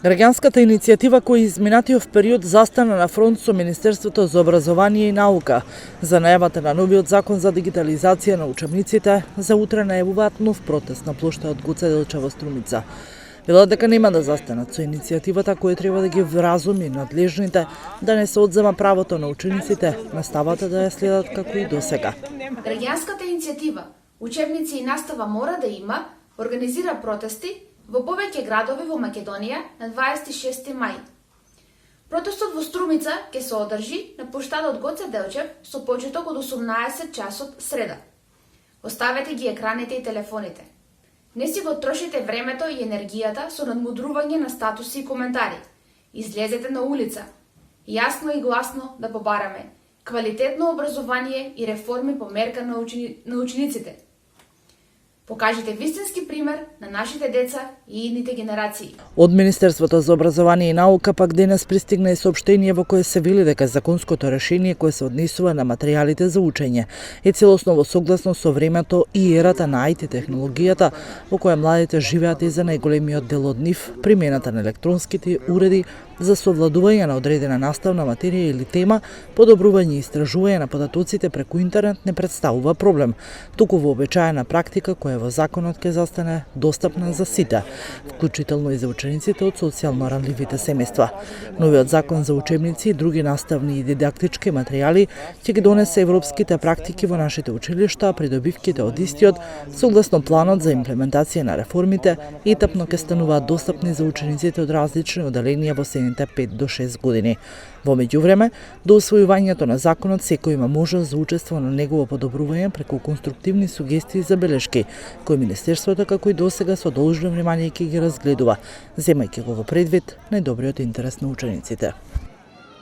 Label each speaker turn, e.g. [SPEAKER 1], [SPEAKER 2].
[SPEAKER 1] Граѓанската иницијатива која изминатиот период застана на фронт со Министерството за образование и наука за најавата на новиот закон за дигитализација на учебниците, за утре најавуваат нов протест на плоштадот Гоце Делчев во Струмица. Велат дека нема да застанат со иницијативата која треба да ги вразуми надлежните да не се одзема правото на учениците, наставата да ја следат како и досега.
[SPEAKER 2] Граѓанската иницијатива Учебници и настава мора да има организира протести во повеќе градови во Македонија на 26 мај. Протестот во Струмица ќе се одржи на плоштадот Гоце Делчев со почеток од 18 часот среда. Оставете ги екраните и телефоните. Не си го трошите времето и енергијата со надмудрување на статуси и коментари. Излезете на улица, јасно и гласно да побараме квалитетно образование и реформи по мерка на учениците. Покажете вистински пример на нашите деца и идните генерации.
[SPEAKER 1] Од Министерството за образование и наука пак денес пристигна и соопштение во кое се вели дека законското решение кое се однесува на материјалите за учење е целосно во согласно со времето и ерата на IT технологијата во која младите живеат и за најголемиот дел од нив примената на електронските уреди за совладување на одредена наставна материја или тема, подобрување и истражување на податоците преку интернет не представува проблем, туку вообичаена практика која во законот ќе застане достапна за сите, вклучително и за учениците од социјално ранливите семејства. Новиот закон за учебници и други наставни и дидактички материјали ќе ги донесе европските практики во нашите училишта, а придобивките од истиот, согласно планот за имплементација на реформите, етапно ќе стануваат достапни за учениците од различни оделенија во 5 до 6 години. Во меѓувреме, до усвојувањето на законот секој има можност за учество на негово подобрување преку конструктивни сугестии и забелешки, кои Министерството како и досега со должно внимание ќе ги разгледува, земајќи го во предвид најдобриот интерес на учениците.